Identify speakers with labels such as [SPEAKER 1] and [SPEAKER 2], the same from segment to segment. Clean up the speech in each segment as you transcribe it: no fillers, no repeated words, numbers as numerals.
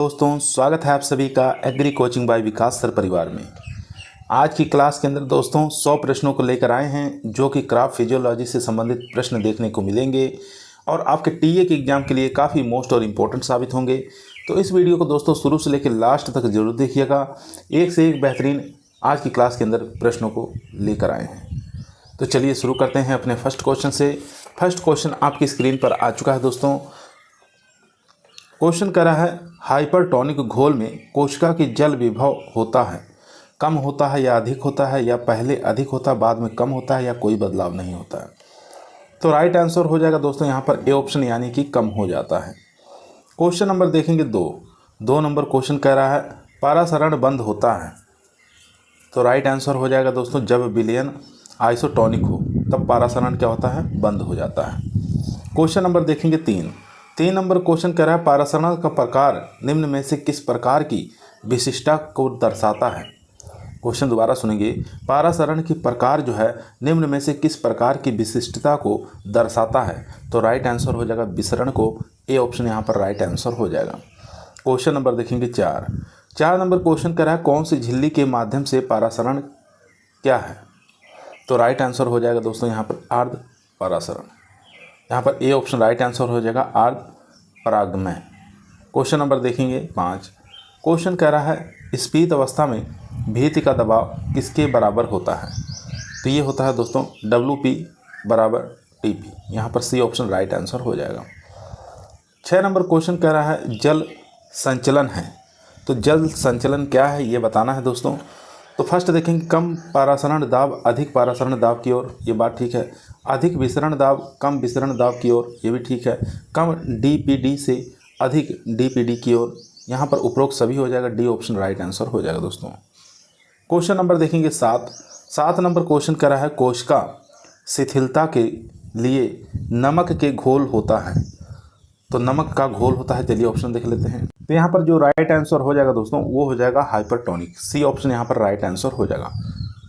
[SPEAKER 1] दोस्तों, स्वागत है आप सभी का एग्री कोचिंग बाय विकास सर परिवार में। आज की क्लास के अंदर दोस्तों 100 प्रश्नों को लेकर आए हैं जो कि क्राफ्ट फिजियोलॉजी से संबंधित प्रश्न देखने को मिलेंगे और आपके टीए के एग्जाम के लिए काफ़ी मोस्ट और इम्पोर्टेंट साबित होंगे। तो इस वीडियो को दोस्तों शुरू से लेकर लास्ट तक जरूर देखिएगा। एक से एक बेहतरीन आज की क्लास के अंदर प्रश्नों को लेकर आए हैं। तो चलिए शुरू करते हैं अपने फर्स्ट क्वेश्चन से। फर्स्ट क्वेश्चन आपकी स्क्रीन पर आ चुका है दोस्तों। क्वेश्चन कर रहा है, हाइपरटोनिक घोल में कोशिका की जल विभव होता है, कम होता है या अधिक होता है, या पहले अधिक होता है बाद में कम होता है, या कोई बदलाव नहीं होता है। तो राइट आंसर हो जाएगा दोस्तों यहाँ पर ए ऑप्शन, यानी कि कम हो जाता है। क्वेश्चन नंबर देखेंगे 2 नंबर क्वेश्चन कह रहा है, पारासरण बंद होता है। तो राइट आंसर हो जाएगा दोस्तों, जब विलयन आइसोटोनिक हो तब पारासरण क्या होता है, बंद हो जाता है। क्वेश्चन नंबर देखेंगे 3 नंबर क्वेश्चन कह रहा है, पारासरण का प्रकार निम्न में से किस प्रकार की विशिष्टता को दर्शाता है। क्वेश्चन दोबारा सुनेंगे, पारासरण की प्रकार जो है निम्न में से किस प्रकार की विशिष्टता को दर्शाता है। तो राइट आंसर हो जाएगा विसरण को, ए ऑप्शन यहाँ पर राइट आंसर हो जाएगा। क्वेश्चन नंबर देखेंगे 4 नंबर क्वेश्चन कह रहा है, कौन सी झिल्ली के माध्यम से पारासरण क्या है। तो राइट आंसर हो जाएगा दोस्तों यहाँ पर आर्द्र पारासरण, यहाँ पर ए ऑप्शन राइट आंसर हो जाएगा आर्द्र परागमय। क्वेश्चन नंबर देखेंगे 5। क्वेश्चन कह रहा है, स्फीत अवस्था में भित्ति का दबाव किसके बराबर होता है। तो ये होता है दोस्तों WP बराबर TP, यहाँ पर सी ऑप्शन राइट आंसर हो जाएगा। 6 नंबर क्वेश्चन कह रहा है, जल संचलन है। तो जल संचलन क्या है ये बताना है दोस्तों। तो फर्स्ट देखेंगे, कम पारासरण दाब अधिक पारासरण दाब की ओर, ये बात ठीक है। अधिक विसरण दाब कम विसरण दाब की ओर, ये भी ठीक है। कम DPD से अधिक DPD की ओर, यहाँ पर उपरोक्त सभी हो जाएगा, डी ऑप्शन राइट आंसर हो जाएगा दोस्तों। क्वेश्चन नंबर देखेंगे 7 नंबर क्वेश्चन कर रहा है, कोशिका शिथिलता के लिए नमक के घोल होता है। तो नमक का घोल होता है, चलिए ऑप्शन देख लेते हैं। तो यहाँ पर जो राइट आंसर हो जाएगा दोस्तों वो हो जाएगा हाइपरटोनिक, सी ऑप्शन यहाँ पर राइट आंसर हो जाएगा।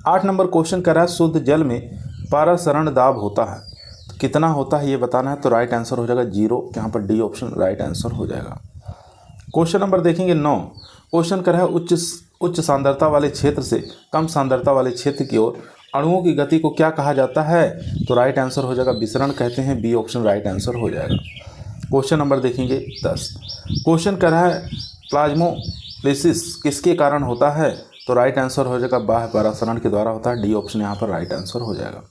[SPEAKER 1] 8 नंबर क्वेश्चन कर रहा है, शुद्ध जल में पारासरण दाब होता है तो कितना होता है ये बताना है। तो राइट आंसर हो जाएगा 0, यहाँ पर डी ऑप्शन राइट आंसर हो जाएगा। क्वेश्चन नंबर देखेंगे 9। क्वेश्चन कर रहा है, उच्च सांद्रता वाले क्षेत्र से कम सांद्रता वाले क्षेत्र की ओर अणुओं की गति को क्या कहा जाता है। तो राइट आंसर हो जाएगा विसरण कहते हैं, बी ऑप्शन राइट आंसर हो जाएगा। क्वेश्चन नंबर देखेंगे 10। क्वेश्चन कर रहा है, प्लाज्मोलिसिस किसके कारण होता है। तो राइट आंसर हो जाएगा बाह्य पारासरण के द्वारा होता है, डी ऑप्शन यहाँ पर राइट आंसर हो जाएगा।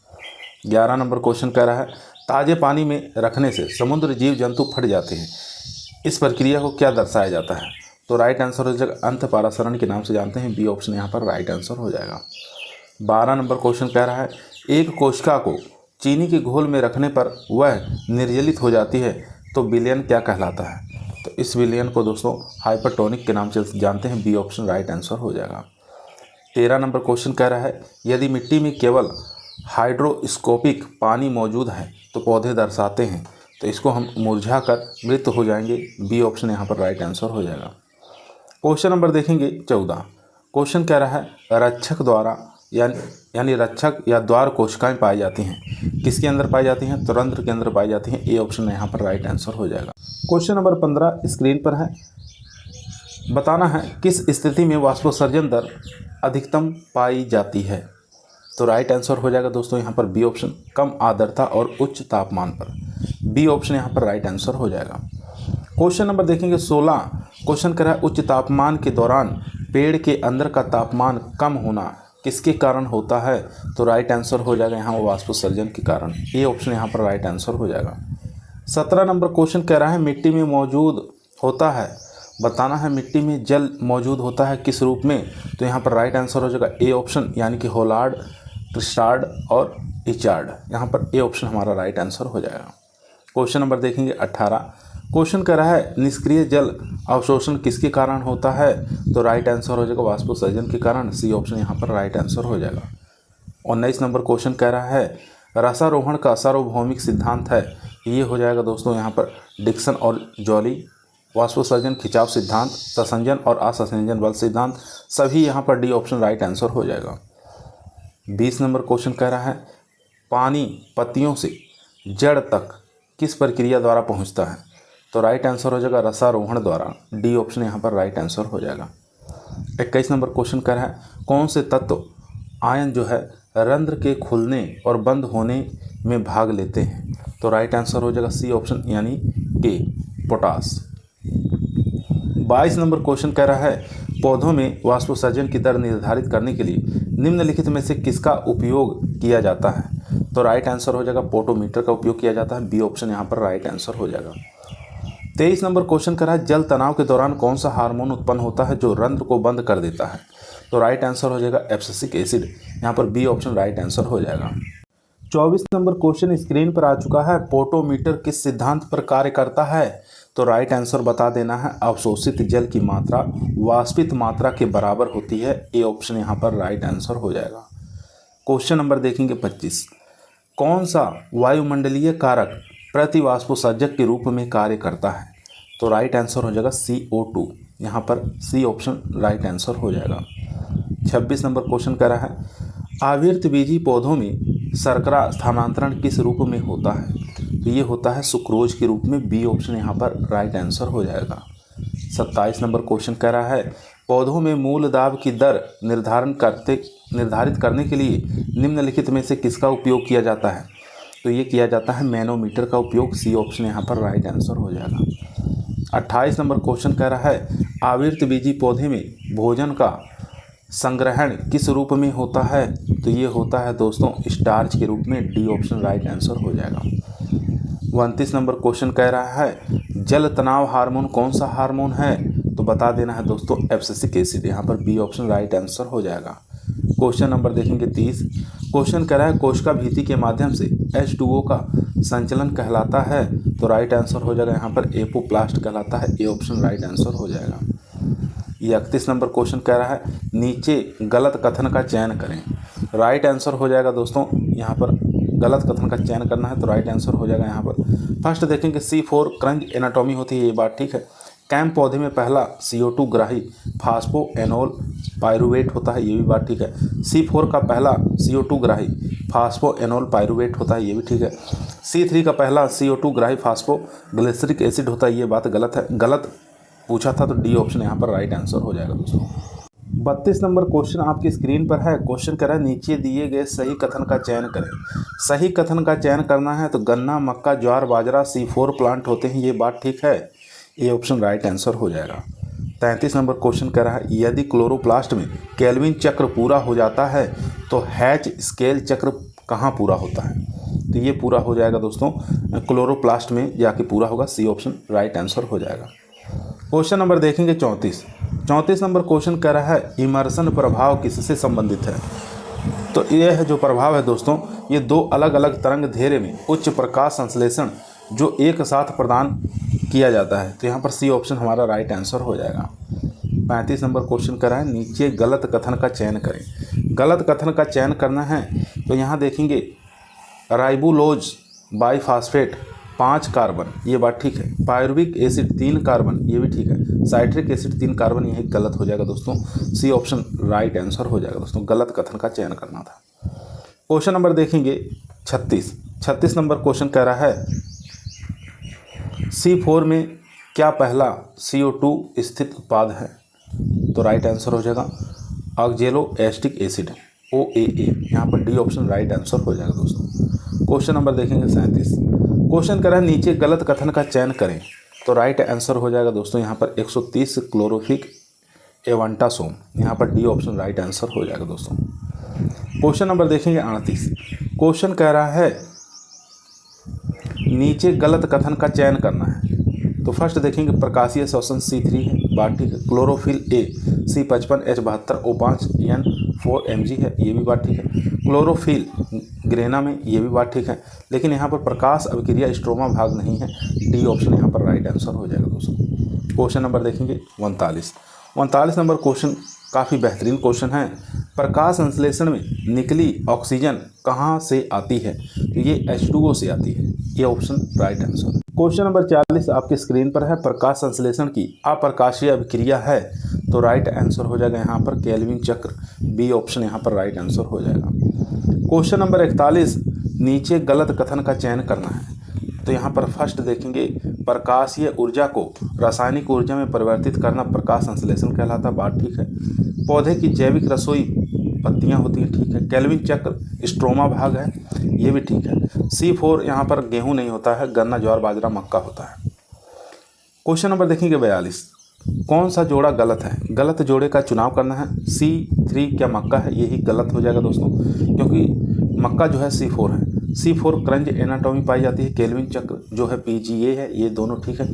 [SPEAKER 1] 11 नंबर क्वेश्चन कह रहा है, ताजे पानी में रखने से समुद्र जीव जंतु फट जाते हैं, इस प्रक्रिया को क्या दर्शाया जाता है। तो राइट आंसर हो जाएगा अंत पारासरण के नाम से जानते हैं, बी ऑप्शन यहाँ पर राइट आंसर हो जाएगा। 12 नंबर क्वेश्चन कह रहा है, एक कोशिका को चीनी के घोल में रखने पर वह निर्जलित हो जाती है तो विलयन क्या कहलाता है। तो इस विलयन को दोस्तों हाइपरटोनिक के नाम से जानते हैं, बी ऑप्शन राइट आंसर हो जाएगा। 13 नंबर क्वेश्चन कह रहा है, यदि मिट्टी में केवल हाइड्रोस्कोपिक पानी मौजूद है तो पौधे दर्शाते हैं, तो इसको हम मुरझा कर मृत हो जाएंगे, बी ऑप्शन यहाँ पर राइट आंसर हो जाएगा। क्वेश्चन नंबर देखेंगे 14। क्वेश्चन कह रहा है, रक्षक द्वारा यानी रक्षक या द्वार कोशिकाएं पाई जाती हैं, किसके अंदर पाई जाती हैं। तो रंध्र के अंदर पाई जाती हैं, ए ऑप्शन यहाँ पर राइट आंसर हो जाएगा। क्वेश्चन नंबर 15 स्क्रीन पर है, बताना है किस स्थिति में वाष्पोत्सर्जन दर अधिकतम पाई जाती है। तो राइट आंसर हो जाएगा दोस्तों यहाँ पर बी ऑप्शन, कम आर्द्रता और उच्च तापमान पर, बी ऑप्शन यहाँ पर राइट आंसर हो जाएगा। क्वेश्चन नंबर देखेंगे 16। क्वेश्चन कर रहा है, उच्च तापमान के दौरान पेड़ के अंदर का तापमान कम होना किसके कारण होता है। तो राइट आंसर हो जाएगा यहाँ वाष्पोत्सर्जन के कारण, ए ऑप्शन यहाँ पर राइट आंसर हो जाएगा। 17 नंबर क्वेश्चन कह रहा है, मिट्टी में मौजूद होता है, बताना है मिट्टी में जल मौजूद होता है किस रूप में। तो यहाँ पर राइट आंसर हो जाएगा ए ऑप्शन, यानी कि होलार्ड, क्रिस्टार्ड और इचार्ड, यहाँ पर ए ऑप्शन हमारा राइट आंसर हो जाएगा। क्वेश्चन नंबर देखेंगे 18। क्वेश्चन कर रहा है, निष्क्रिय जल अवशोषण किसके कारण होता है। तो राइट आंसर हो जाएगा वाष्पोत्सर्जन के कारण, सी ऑप्शन यहाँ पर राइट आंसर हो जाएगा। 19 नंबर क्वेश्चन कह रहा है, रसारोहण का सार्वभौमिक सिद्धांत है, ये हो जाएगा दोस्तों यहाँ पर डिक्सन और जॉली। वाष्पोत्सर्जन खिंचाव सिद्धांत, ससंजन और असंजन बल सिद्धांत, सभी यहाँ पर डी ऑप्शन राइट आंसर हो जाएगा। 20 नंबर क्वेश्चन कह रहा है, पानी पत्तियों से जड़ तक किस प्रक्रिया द्वारा पहुँचता है। तो राइट आंसर हो जाएगा रसारोहण द्वारा। डी ऑप्शन यहाँ पर राइट आंसर हो जाएगा। 21 नंबर क्वेश्चन कर रहा है कौन से तत्व आयन जो है रंध्र के खुलने और बंद होने में भाग लेते हैं? तो राइट आंसर हो जाएगा सी ऑप्शन यानी के, पोटास। 22 नंबर क्वेश्चन कह रहा है पौधों में वाष्पोत्सर्जन की दर निर्धारित करने के लिए निम्नलिखित में से किसका उपयोग किया जाता है? तो राइट आंसर हो जाएगा पोटोमीटर का उपयोग किया जाता है। बी ऑप्शन यहाँ पर राइट आंसर हो जाएगा। 23 नंबर क्वेश्चन कर रहा है जल तनाव के दौरान कौन सा हार्मोन उत्पन्न होता है जो रंध्र को बंद कर देता है? तो राइट आंसर हो जाएगा एब्सिसिक एसिड। यहाँ पर बी ऑप्शन राइट आंसर हो जाएगा। 24 नंबर क्वेश्चन स्क्रीन पर आ चुका है पोटोमीटर किस सिद्धांत पर कार्य करता है? तो राइट आंसर बता देना है अवशोषित जल की मात्रा वाष्पित मात्रा के बराबर होती है। ए ऑप्शन यहाँ पर राइट आंसर हो जाएगा। क्वेश्चन नंबर देखेंगे 25 कौन सा वायुमंडलीय कारक प्रतिवाष्पोत्सर्जक के रूप में कार्य करता है? तो राइट आंसर हो जाएगा CO2। यहाँ पर सी ऑप्शन राइट आंसर हो जाएगा। 26 नंबर क्वेश्चन कह रहा है आवृतबीजी पौधों में शर्करा स्थानांतरण किस रूप में होता है? तो ये होता है सुक्रोज के रूप में। बी ऑप्शन यहाँ पर राइट आंसर हो जाएगा। 27 नंबर क्वेश्चन कह रहा है पौधों में मूल दाब की दर निर्धारित करने के लिए निम्नलिखित में से किसका उपयोग किया जाता है? तो ये किया जाता है मैनोमीटर का उपयोग। सी ऑप्शन यहाँ पर राइट आंसर हो जाएगा। 28 नंबर क्वेश्चन कह रहा है आवृतबीजी पौधे में भोजन का संग्रहण किस रूप में होता है? तो ये होता है दोस्तों स्टार्च के रूप में। डी ऑप्शन राइट आंसर हो जाएगा। 29 नंबर क्वेश्चन कह रहा है जल तनाव हार्मोन कौन सा हार्मोन है? तो बता देना है दोस्तों एब्सिसिक एसिड। यहाँ पर बी ऑप्शन राइट आंसर हो जाएगा। क्वेश्चन नंबर देखेंगे 30 क्वेश्चन कह रहा है कोशिका भित्ति के माध्यम से H2O का संचलन कहलाता है? तो राइट आंसर हो जाएगा यहाँ पर एपोप्लास्ट कहलाता है। ए ऑप्शन राइट आंसर हो जाएगा। 31 नंबर क्वेश्चन कह रहा है नीचे गलत कथन का चयन करें। राइट आंसर हो जाएगा दोस्तों यहाँ पर गलत कथन का चयन करना है। तो राइट आंसर हो जाएगा यहाँ पर फर्स्ट देखेंगे C4 क्रंच एनाटॉमी होती है, ये बात ठीक है। कैम पौधे में पहला CO2 ग्राही फास्फो एनोल पायरुवेट होता है, ये भी बात ठीक है। C4 का पहला CO2 ग्राही फास्फो एनोल पायरुवेट होता है, ये भी ठीक है। C3 का पहला CO2 ग्राही फास्फो ग्लिसरिक एसिड होता है, ये बात गलत है। गलत पूछा था तो डी ऑप्शन यहाँ पर राइट आंसर हो जाएगा दोस्तों। 32 नंबर क्वेश्चन आपकी स्क्रीन पर है। क्वेश्चन कह रहा है नीचे दिए गए सही कथन का चयन करें। सही कथन का चयन करना है तो गन्ना मक्का ज्वार बाजरा C4 प्लांट होते हैं, ये बात ठीक है। ए ऑप्शन राइट आंसर हो जाएगा। 33 नंबर क्वेश्चन कह रहा है यदि क्लोरोप्लास्ट में केल्विन चक्र पूरा हो जाता है तो हैच स्केल चक्र कहाँ पूरा होता है? तो ये पूरा हो जाएगा दोस्तों क्लोरोप्लास्ट में जाके पूरा होगा। सी ऑप्शन राइट आंसर हो जाएगा। क्वेश्चन नंबर देखेंगे 34 नंबर क्वेश्चन कह रहा है इमर्सन प्रभाव किससे संबंधित है? तो यह जो प्रभाव है दोस्तों ये दो अलग अलग तरंग घेरे में उच्च प्रकाश संश्लेषण जो एक साथ प्रदान किया जाता है। तो यहाँ पर सी ऑप्शन हमारा राइट आंसर हो जाएगा। 35 नंबर क्वेश्चन कर रहा है नीचे गलत कथन का चयन करें। गलत कथन का चयन करना है तो यहाँ देखेंगे राइबोलोज बाईफास्फेट 5 कार्बन, ये बात ठीक है। पायरुविक एसिड 3 कार्बन, ये भी ठीक है। साइट्रिक एसिड 3 कार्बन, यही गलत हो जाएगा दोस्तों। सी ऑप्शन राइट आंसर हो जाएगा दोस्तों। गलत कथन का चयन करना था। क्वेश्चन नंबर देखेंगे 36 नंबर क्वेश्चन कह रहा है C4 में क्या पहला CO2 स्थित उत्पाद है? तो राइट आंसर हो जाएगा ऑक्जेलो एस्टिक एसिड OAA। यहाँ पर डी ऑप्शन राइट आंसर हो जाएगा दोस्तों। क्वेश्चन नंबर देखेंगे 37। क्वेश्चन कर रहा है नीचे गलत कथन का चयन करें। तो राइट आंसर हो जाएगा दोस्तों यहाँ पर 130 क्लोरोफिक एवांटासोम। यहाँ पर डी ऑप्शन राइट आंसर हो जाएगा दोस्तों। क्वेश्चन नंबर देखेंगे 38। क्वेश्चन कह रहा है नीचे गलत कथन का चयन करना है। तो फर्स्ट देखेंगे प्रकाशीय श्वसन C3 है, बात ठीक है। Chlorophyll A C55 H72O5 N4 Mg है, ये भी बात ठीक है। क्लोरोफिल ग्रेना में, ये भी बात ठीक है। लेकिन यहाँ पर प्रकाश अभिक्रिया स्ट्रोमा भाग नहीं है। डी ऑप्शन यहाँ पर राइट आंसर हो जाएगा दोस्तों। क्वेश्चन नंबर देखेंगे 39 नंबर क्वेश्चन काफ़ी बेहतरीन क्वेश्चन है। प्रकाश संश्लेषण में निकली ऑक्सीजन कहाँ से आती है? तो ये H2O से आती है। ये option right answer. Question number 40 आपके स्क्रीन पर है। प्रकाश संश्लेषण की अप्रकाशीय अभिक्रिया है। तो राइट आंसर हो जाएगा यहाँ पर केल्विन चक्र। बी ऑप्शन यहाँ पर राइट आंसर हो जाएगा। क्वेश्चन नंबर 41 नीचे गलत कथन का चयन करना है। तो यहाँ पर फर्स्ट देखेंगे प्रकाशीय ऊर्जा को रासायनिक ऊर्जा में परिवर्तित करना प्रकाश संश्लेषण कहलाता है, बात ठीक है। पौधे की जैविक रसोई पत्तियाँ होती हैं, ठीक है। केल्विन चक्र स्ट्रोमा भाग है, ये भी ठीक है। C4 यहाँ पर गेहूँ नहीं होता है, गन्ना, ज्वार, बाजरा, मक्का होता है। क्वेश्चन नंबर देखेंगे 42, कौन सा जोड़ा गलत है? गलत जोड़े का चुनाव करना है। C3 क्या मक्का है? यही गलत हो जाएगा दोस्तों, क्योंकि मक्का जो है C4 है। C4 क्रंच एनाटॉमी पाई जाती है। केल्विन चक्र जो है PGA है, ये दोनों ठीक है।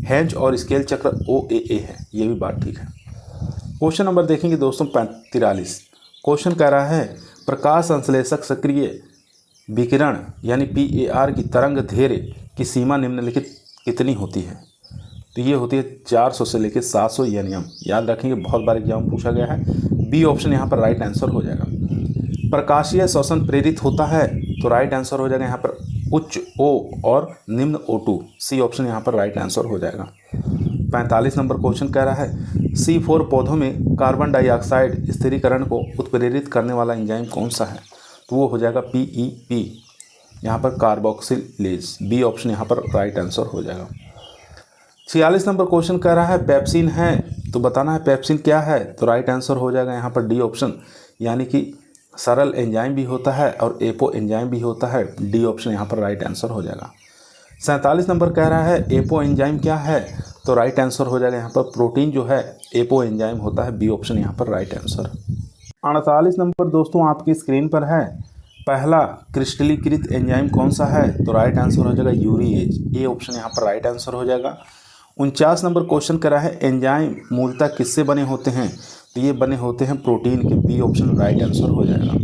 [SPEAKER 1] हेंज और स्केल चक्र OAA है, ये भी बात ठीक है। क्वेश्चन नंबर देखेंगे दोस्तों 43। क्वेश्चन कह रहा है प्रकाश संश्लेषक सक्रिय विकिरण यानी PAR की तरंग दैर्ध्य की सीमा निम्नलिखित कितनी होती है? तो ये होती है 400 से लेकर 700 nm। याद रखेंगे, बहुत बार एग्जाम पूछा गया है। बी ऑप्शन यहाँ पर राइट आंसर हो जाएगा। प्रकाशीय श्वसन प्रेरित होता है, तो राइट आंसर हो जाएगा यहाँ पर उच्च O और निम्न O2। सी ऑप्शन यहाँ पर राइट आंसर हो जाएगा। 45 नंबर क्वेश्चन कह रहा है C4 पौधों में कार्बन डाइऑक्साइड स्थिरीकरण को उत्प्रेरित करने वाला एंजाइम कौन सा है? तो वो हो जाएगा PEP, यहाँ पर कार्बोक्सिलेज। बी ऑप्शन यहाँ पर राइट आंसर हो जाएगा। 46 नंबर क्वेश्चन कह रहा है पेप्सिन है, तो बताना है पेप्सिन क्या है? तो राइट आंसर हो जाएगा यहाँ पर डी ऑप्शन, यानी कि सरल एंजाइम भी होता है और एपो एंजाइम भी होता है। डी ऑप्शन यहाँ पर राइट आंसर हो जाएगा। 47 नंबर कह रहा है एपो एंजाइम क्या है? तो राइट आंसर हो जाएगा यहाँ पर प्रोटीन जो है एपो एंजाइम होता है। बी ऑप्शन यहाँ पर राइट आंसर। 48 नंबर दोस्तों आपकी स्क्रीन पर है, पहला क्रिस्टलीकृत एंजाइम कौन सा है? तो राइट आंसर हो जाएगा यूरिएज। ए ऑप्शन यहाँ पर राइट आंसर हो जाएगा। 49 नंबर क्वेश्चन करा है एंजाइम मूलतः किससे बने होते हैं? तो ये बने होते हैं प्रोटीन के। बी ऑप्शन राइट आंसर हो जाएगा।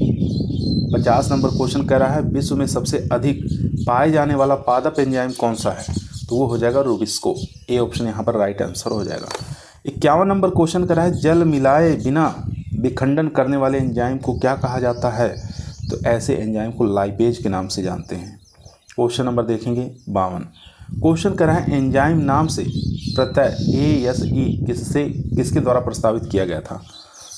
[SPEAKER 1] 50 नंबर क्वेश्चन कह रहा है विश्व में सबसे अधिक पाए जाने वाला पादप एंजाइम कौन सा है? तो वो हो जाएगा रूबिस्को। ए ऑप्शन यहाँ पर राइट आंसर हो जाएगा। 51 नंबर क्वेश्चन कह रहा है जल मिलाए बिना विखंडन करने वाले एंजाइम को क्या कहा जाता है? तो ऐसे एंजाइम को लाइपेज के नाम से जानते हैं। क्वेश्चन नंबर देखेंगे 52। क्वेश्चन कर रहा है एंजाइम नाम से प्रत्यय ASE किसके द्वारा प्रस्तावित किया गया था?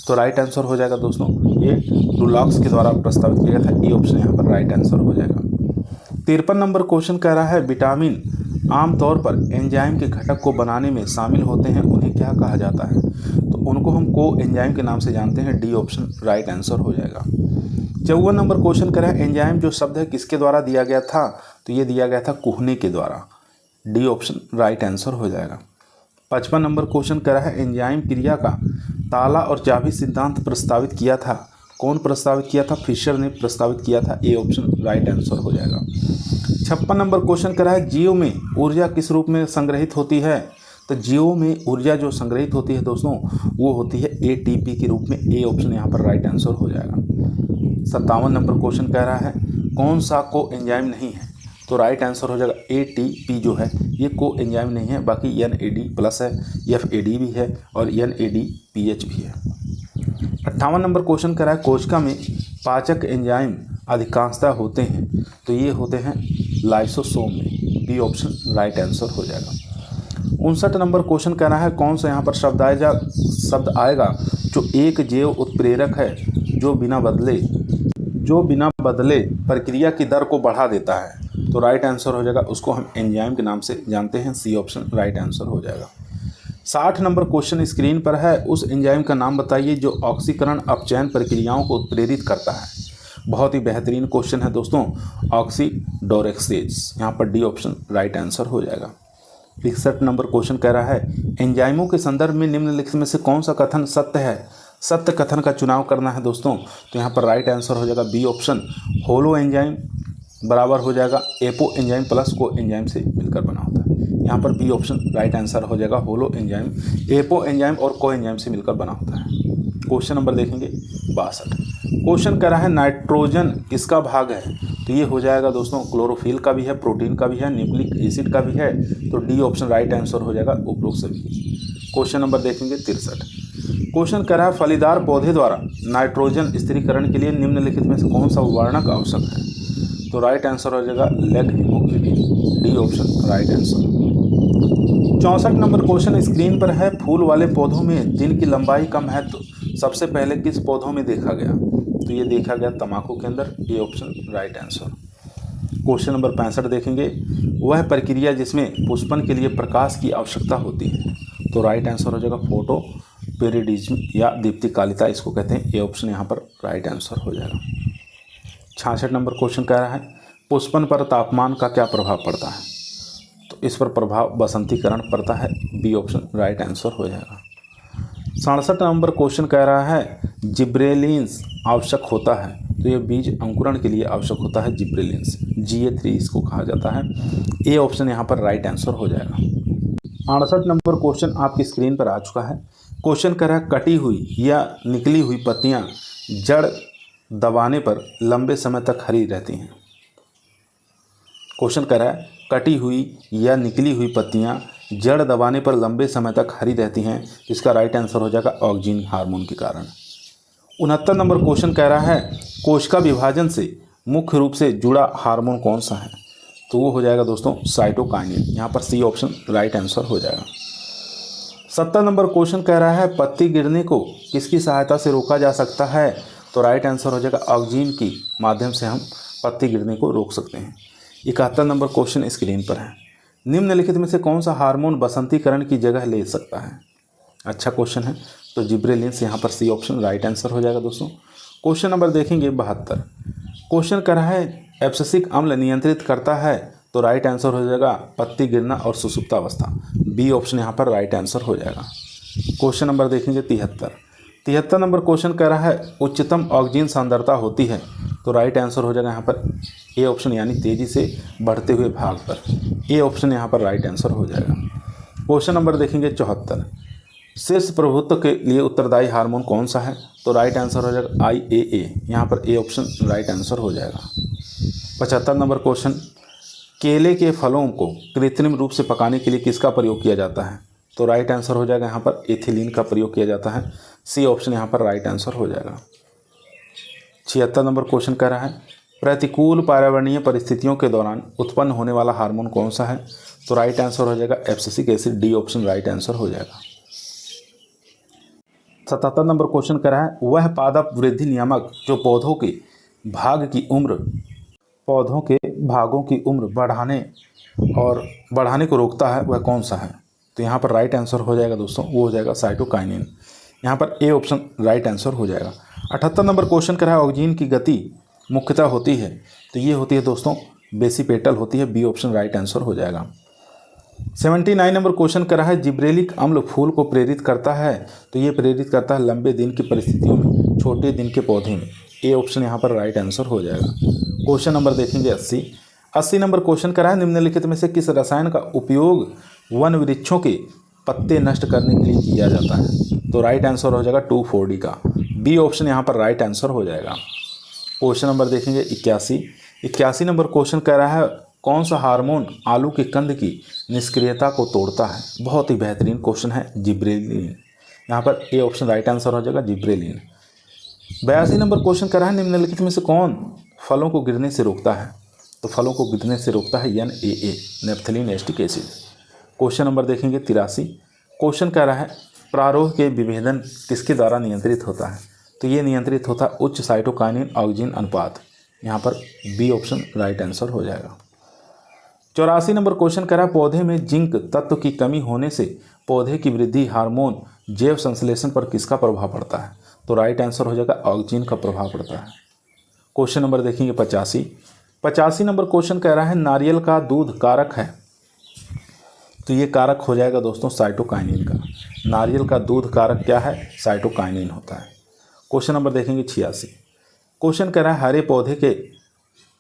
[SPEAKER 1] तो राइट आंसर हो जाएगा दोस्तों, ये डुलॉक्स के द्वारा प्रस्तावित किया गया था। ए ऑप्शन यहाँ पर राइट आंसर हो जाएगा। 53 नंबर क्वेश्चन कह रहा है विटामिन आमतौर पर एंजाइम के घटक को बनाने में शामिल होते हैं, उन्हें क्या कहा जाता है? तो उनको हम को एंजाइम के नाम से जानते हैं। डी ऑप्शन राइट आंसर हो जाएगा। 54 नंबर क्वेश्चन कह रहा है एंजाइम जो शब्द है किसके द्वारा दिया गया था? तो ये दिया गया था कुहने के द्वारा। डी ऑप्शन राइट आंसर हो जाएगा। 55 नंबर क्वेश्चन कह रहा है एंजाइम क्रिया का ताला और चाबी सिद्धांत प्रस्तावित किया था, कौन प्रस्तावित किया था? फिशर ने प्रस्तावित किया था। ए ऑप्शन राइट आंसर हो जाएगा। 56 नंबर क्वेश्चन कह रहा है जीव में ऊर्जा किस रूप में संग्रहित होती है? तो जीव में ऊर्जा जो संग्रहित होती है दोस्तों वो होती है ATP के रूप में। ए ऑप्शन यहाँ पर राइट आंसर हो जाएगा। 57 नंबर क्वेश्चन कह रहा है कौन सा को एंजाइम नहीं है? तो राइट आंसर हो जाएगा ATP जो है ये को एंजाइम नहीं है, बाकी NAD+ है, FAD भी है और NADPH भी है। 58 नंबर क्वेश्चन कर रहा है कोशिका में पाचक एंजाइम अधिकांशतः होते हैं, तो ये होते हैं लाइसोसोम में। बी ऑप्शन राइट आंसर हो जाएगा। 59 नंबर क्वेश्चन कह रहा है कौन सा यहाँ पर शब्द आएगा जो एक जैव उत्प्रेरक है जो बिना बदले प्रक्रिया की दर को बढ़ा देता है? तो राइट आंसर हो जाएगा, उसको हम एंजाइम के नाम से जानते हैं। सी ऑप्शन राइट आंसर हो जाएगा। 60 नंबर क्वेश्चन स्क्रीन पर है, उस एंजाइम का नाम बताइए जो ऑक्सीकरण अपचयन प्रक्रियाओं को उत्प्रेरित करता है। बहुत ही बेहतरीन क्वेश्चन है दोस्तों, ऑक्सीडोरेक्सेज। यहाँ पर डी ऑप्शन राइट आंसर हो जाएगा। 61 नंबर क्वेश्चन कह रहा है एंजाइमों के संदर्भ में निम्नलिखित में से कौन सा कथन सत्य है? सत्य कथन का चुनाव करना है दोस्तों, तो यहाँ पर राइट आंसर हो जाएगा बी ऑप्शन होलो एंजाइम बराबर हो जाएगा एपो एंजाइम प्लस को एंजाइम से मिलकर बना होता है। यहाँ पर बी ऑप्शन राइट आंसर हो जाएगा, होलो एंजाइम एपो एंजाइम और को एंजाइम से मिलकर बना होता है। क्वेश्चन नंबर देखेंगे 62। क्वेश्चन कह रहा है नाइट्रोजन किसका भाग है? तो ये हो जाएगा दोस्तों क्लोरोफिल का भी है, प्रोटीन का भी है, न्यूक्लिक एसिड का भी है। तो डी ऑप्शन राइट आंसर हो जाएगा उपरोक्त सभी। क्वेश्चन नंबर देखेंगे 63। क्वेश्चन कह रहा है फलीदार पौधे द्वारा नाइट्रोजन स्थिरीकरण के लिए निम्नलिखित में से कौन सा वर्णक आवश्यक है? तो राइट आंसर हो जाएगा leg haemoglobin. D option right answer. 64 number question screen पर है, फूल वाले पौधों में दिन की लंबाई का महत्व सबसे पहले किस पौधों में देखा गया? तो ये देखा गया तंबाकू के अंदर। A option right answer. Question number 65 देखेंगे, वह प्रक्रिया जिसमें पुष्पन के लिए प्रकाश की आवश्यकता होती है। तो राइट आंसर हो जाएगा फोटो पेरिडिज्म या दीप्तिकालिता, इसको कहते हैं। ए ऑप्शन यहाँ पर राइट आंसर हो जाएगा। 66 नंबर क्वेश्चन कह रहा है, पुष्पन पर तापमान का क्या प्रभाव पड़ता है। तो इस पर प्रभाव बसंतीकरण पड़ता है। बी ऑप्शन राइट आंसर हो जाएगा। 67 नंबर क्वेश्चन कह रहा है, जिब्रेलिन्स आवश्यक होता है। तो ये बीज अंकुरण के लिए आवश्यक होता है जिब्रेलिन्स, GA3 इसको कहा जाता है। ए ऑप्शन यहाँ पर राइट आंसर हो जाएगा। 68 नंबर क्वेश्चन आपकी स्क्रीन पर आ चुका है। क्वेश्चन कह रहा है, कटी हुई या निकली हुई पत्तियां जड़ दबाने पर लंबे समय तक हरी रहती हैं। क्वेश्चन कह रहा है, कटी हुई या निकली हुई पत्तियां जड़ दबाने पर लंबे समय तक हरी रहती हैं। इसका राइट आंसर हो जाएगा ऑक्जिन हार्मोन के कारण। 69 नंबर क्वेश्चन कह रहा है, कोशिका विभाजन से मुख्य रूप से जुड़ा हार्मोन कौन सा है। तो वो हो जाएगा दोस्तों साइटोकाइनिन, यहाँ पर सी ऑप्शन राइट आंसर हो जाएगा। 70 नंबर क्वेश्चन कह रहा है, पत्ती गिरने को किसकी सहायता से रोका जा सकता है। तो राइट आंसर हो जाएगा ऑक्जिन की माध्यम से हम पत्ती गिरने को रोक सकते हैं। 71 नंबर क्वेश्चन स्क्रीन पर है, निम्नलिखित में से कौन सा हार्मोन बसंतीकरण की जगह ले सकता है। अच्छा क्वेश्चन है, तो जिब्रेलिन्स यहाँ पर सी ऑप्शन राइट आंसर हो जाएगा दोस्तों। क्वेश्चन नंबर देखेंगे 72। क्वेश्चन कर रहा है, एब्सिसिक अम्ल नियंत्रित करता है। तो राइट आंसर हो जाएगा पत्ती गिरना और सुसुप्तावस्था। बी ऑप्शन यहाँ पर राइट आंसर हो जाएगा। क्वेश्चन नंबर देखेंगे 73 नंबर क्वेश्चन कह रहा है, उच्चतम ऑक्सीजन सांद्रता होती है। तो राइट आंसर हो जाएगा यहाँ पर ए ऑप्शन, यानी तेजी से बढ़ते हुए भाग पर। ए ऑप्शन यहाँ पर राइट आंसर हो जाएगा। क्वेश्चन नंबर देखेंगे 74, शीर्ष प्रभुत्व के लिए उत्तरदायी हार्मोन कौन सा है। तो राइट आंसर हो जाएगा IAA, यहाँ पर ए ऑप्शन राइट आंसर हो जाएगा। 75 नंबर क्वेश्चन, केले के फलों को कृत्रिम रूप से पकाने के लिए किसका प्रयोग किया जाता है। तो राइट आंसर हो जाएगा यहाँ पर एथिलीन का प्रयोग किया जाता है। सी ऑप्शन यहाँ पर राइट आंसर हो जाएगा। 76 नंबर क्वेश्चन कह रहा है, प्रतिकूल पर्यावरणीय परिस्थितियों के दौरान उत्पन्न होने वाला हार्मोन कौन सा है। तो राइट आंसर हो जाएगा abscisic acid. D option right answer हो जाएगा। 77 नंबर क्वेश्चन कह रहा है, वह पादप वृद्धि नियामक जो पौधों के भागों की उम्र बढ़ाने को रोकता है, वह कौन सा है। तो यहाँ पर राइट आंसर हो जाएगा दोस्तों, वो हो जाएगा साइटोकाइनिन। यहाँ पर ए ऑप्शन राइट आंसर हो जाएगा। 78 नंबर क्वेश्चन कर रहा है, ऑक्सीजन की गति मुख्यतः होती है। तो ये होती है दोस्तों बेसिपेटल होती है। बी ऑप्शन राइट आंसर हो जाएगा। 79 नंबर क्वेश्चन कर रहा है, जिब्रेलिक अम्ल फूल को प्रेरित करता है। तो ये प्रेरित करता है लंबे दिन की परिस्थितियों में, छोटे दिन के पौधे में। ए ऑप्शन यहाँ पर राइट आंसर हो जाएगा। क्वेश्चन नंबर देखेंगे 80 नंबर क्वेश्चन कर रहा है, निम्नलिखित में से किस रसायन का उपयोग वन वृक्षों के पत्ते नष्ट करने के लिए किया जाता है। तो राइट आंसर हो जाएगा 2,4-D का। बी ऑप्शन यहाँ पर राइट आंसर हो जाएगा। क्वेश्चन नंबर देखेंगे 81 नंबर क्वेश्चन कह रहा है, कौन सा हार्मोन आलू के कंद की निष्क्रियता को तोड़ता है। बहुत ही बेहतरीन क्वेश्चन है, जिब्रेलिन। यहाँ पर ए ऑप्शन राइट आंसर हो जाएगा जिब्रेलिन। 82 नंबर क्वेश्चन कर रहा है, निम्नलिखित में से कौन फलों को गिरने से रोकता है। तो फलों को गिरने से रोकता है NAA, naphthalene acetic acid. Question number देखेंगे 83। क्वेश्चन कह रहा है, प्रारोह के विभेदन किसके द्वारा नियंत्रित होता है। तो ये नियंत्रित होता है उच्च साइटोकाइनिन ऑक्सीजन अनुपात। यहाँ पर बी ऑप्शन राइट आंसर हो जाएगा। 84 नंबर क्वेश्चन कह रहा है, पौधे में जिंक तत्व की कमी होने से पौधे की वृद्धि हार्मोन जैव संश्लेषण पर किसका प्रभाव पड़ता है। तो राइट आंसर हो जाएगा ऑक्सीजन का प्रभाव पड़ता है। क्वेश्चन नंबर देखेंगे 85 नंबर क्वेश्चन कह रहा है, नारियल का दूध कारक है। तो ये कारक हो जाएगा दोस्तों साइटोकाइनिन का। नारियल का दूध कारक क्या है, साइटोकाइनिन होता है। क्वेश्चन नंबर देखेंगे 86। क्वेश्चन कह रहा है, हरे पौधे के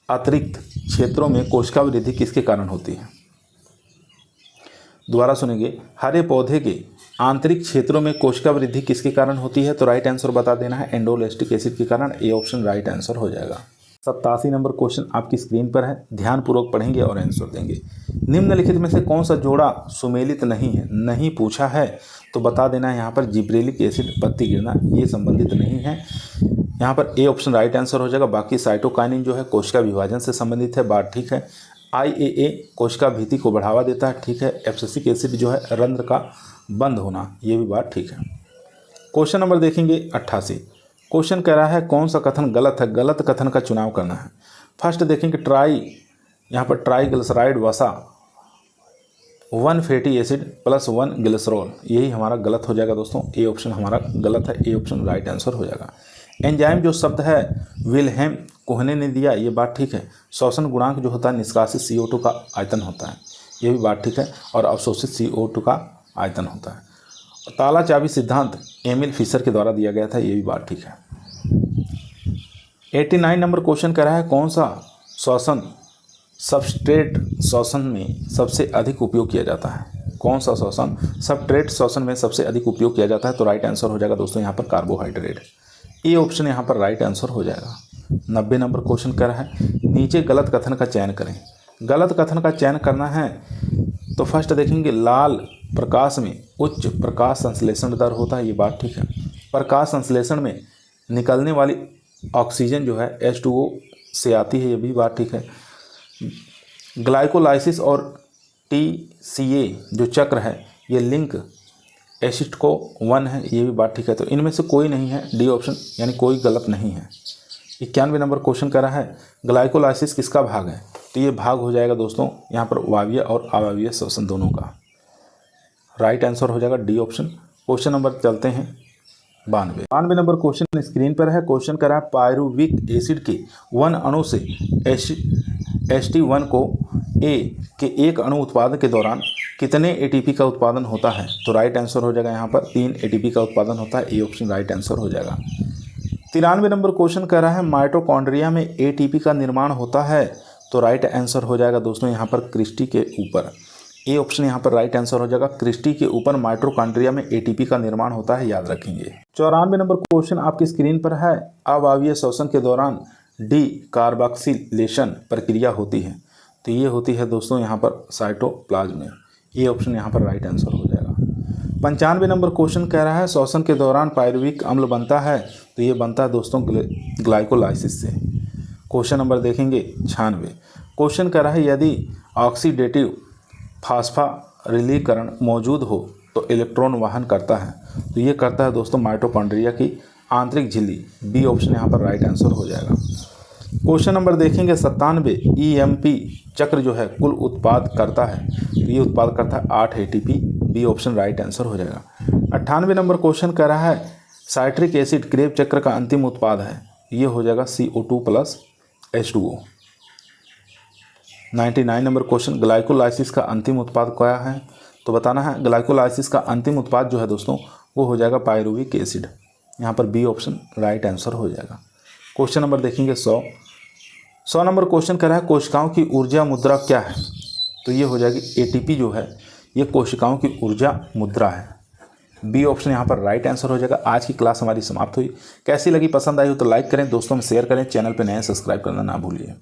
[SPEAKER 1] अतिरिक्त क्षेत्रों में कोशिका वृद्धि किसके कारण होती है। दोबारा सुनेंगे, हरे पौधे के आंतरिक क्षेत्रों में कोशिका वृद्धि किसके कारण होती है। तो राइट आंसर बता देना है एंडोलेस्टिक एसिड के कारण। ए ऑप्शन राइट आंसर हो जाएगा। 87 नंबर क्वेश्चन आपकी स्क्रीन पर है, ध्यानपूर्वक पढ़ेंगे और आंसर देंगे। निम्नलिखित में से कौन सा जोड़ा सुमेलित नहीं है। नहीं पूछा है तो बता देना है यहाँ पर जिब्रेलिक एसिड पत्ती गिरना, ये संबंधित नहीं है। यहाँ पर ए ऑप्शन राइट आंसर हो जाएगा। बाकी साइटोकाइनिन जो है कोशिका विभाजन से संबंधित है, बात ठीक है। IAA कोशिका भीति को बढ़ावा देता है, ठीक है। एब्सिसिक एसिड जो है रंध्र का बंद होना, ये भी बात ठीक है। क्वेश्चन नंबर देखेंगे 88। क्वेश्चन कह रहा है, कौन सा कथन गलत है। गलत कथन का चुनाव करना है। फर्स्ट देखेंगे, ट्राई यहाँ पर ट्राईग्लिसराइड वसा 1 फैटी एसिड प्लस 1 ग्लिसरॉल, यही हमारा गलत हो जाएगा दोस्तों। ए ऑप्शन हमारा गलत है, ए ऑप्शन राइट आंसर हो जाएगा। एंजाइम जो शब्द है विल्हेम कोहने ने दिया, ये बात ठीक है। श्वसन गुणांक जो होता है निष्कासित CO2 का आयतन होता है, ये भी बात ठीक है। और अवशोषित CO2 का आयतन होता है। ताला चाबी सिद्धांत एमिल फिशर के द्वारा दिया गया था, ये भी बात ठीक है। 89 नंबर क्वेश्चन कह रहा है कौन सा श्वसन सबस्ट्रेट श्वसन में सबसे अधिक उपयोग किया जाता है। कौन सा श्वसन सबस्ट्रेट श्वसन में सबसे अधिक उपयोग किया जाता है, तो राइट आंसर हो जाएगा दोस्तों यहाँ पर कार्बोहाइड्रेट। ए ऑप्शन यहाँ पर राइट आंसर हो जाएगा। 90 नंबर क्वेश्चन कर रहा है नीचे गलत कथन का चयन करें। गलत कथन का चयन करना है तो फर्स्ट देखेंगे लाल प्रकाश में उच्च प्रकाश संश्लेषण दर होता है, ये बात ठीक है। प्रकाश संश्लेषण में निकलने वाली ऑक्सीजन जो है H2O से आती है, ये भी बात ठीक है। ग्लाइकोलाइसिस और TCA जो चक्र है ये लिंक एसिड को 1 है, ये भी बात ठीक है। तो इनमें से कोई नहीं है, डी ऑप्शन यानी कोई गलत नहीं है। 91 नंबर क्वेश्चन कर रहा है ग्लाइकोलाइसिस किसका भाग है, तो ये भाग हो जाएगा दोस्तों यहाँ पर वायवीय और अवायवीय श्वसन दोनों का। राइट आंसर हो जाएगा डी ऑप्शन। क्वेश्चन नंबर चलते हैं 92 नंबर क्वेश्चन स्क्रीन पर है। क्वेश्चन कर रहा है पायरुविक एसिड के 1 अणु से HT1 को A के एक अणु उत्पादन के दौरान कितने ATP का उत्पादन होता है, तो राइट आंसर हो जाएगा यहाँ पर 3 ATP का उत्पादन होता है, ए ऑप्शन राइट आंसर हो जाएगा। 93 नंबर क्वेश्चन कर रहा है माइटोकॉन्ड्रिया में ATP का निर्माण होता है, तो राइट आंसर हो जाएगा दोस्तों यहाँ पर क्रिस्टी के ऊपर, ए ऑप्शन यहाँ पर राइट आंसर हो जाएगा। क्रिस्टी के ऊपर माइटोकॉन्ड्रिया में ATP का निर्माण होता है, याद रखेंगे। 94 नंबर क्वेश्चन आपकी स्क्रीन पर है अवायवीय श्वसन के दौरान डीकार्बोक्सिलेशन प्रक्रिया होती है, तो ये होती है दोस्तों यहाँ पर साइटोप्लाज्म में, ये ऑप्शन यहाँ पर राइट आंसर हो जाएगा। 95 नंबर क्वेश्चन कह रहा है श्वसन के दौरान पायरुविक अम्ल बनता है, तो ये बनता है दोस्तों ग्लाइकोलाइसिस से। क्वेश्चन नंबर देखेंगे 96। क्वेश्चन कह रहा है यदि ऑक्सीडेटिव फास्फारिलीकरण मौजूद हो तो इलेक्ट्रॉन वहन करता है, तो ये करता है दोस्तों माइटोकॉन्ड्रिया की आंतरिक झिल्ली, बी ऑप्शन यहाँ पर राइट आंसर हो जाएगा। क्वेश्चन नंबर देखेंगे 97। EMP चक्र जो है कुल उत्पाद करता है, तो ये उत्पाद करता है 8 ATP, B option right answer हो जाएगा। 98 नंबर क्वेश्चन कर रहा है साइट्रिक एसिड क्रेब चक्र का अंतिम उत्पाद है, ये हो जाएगा CO2 plus H2O। 99 number question glycolysis का अंतिम उत्पाद क्या है, तो बताना है। ग्लाइकोलाइसिस का अंतिम उत्पाद जो है दोस्तों वो हो जाएगा पायरुविक एसिड, यहाँ पर बी ऑप्शन राइट आंसर हो जाएगा। क्वेश्चन नंबर देखेंगे 100 नंबर क्वेश्चन कर रहा है कोशिकाओं की ऊर्जा मुद्रा क्या है, तो ये हो जाएगी ATP जो है ये कोशिकाओं की ऊर्जा मुद्रा है, बी ऑप्शन यहाँ पर राइट आंसर हो जाएगा। आज की क्लास हमारी समाप्त हुई। कैसी लगी, पसंद आई हो तो लाइक करें, दोस्तों में शेयर करें, चैनल पर नए सब्सक्राइब करना ना भूलिए।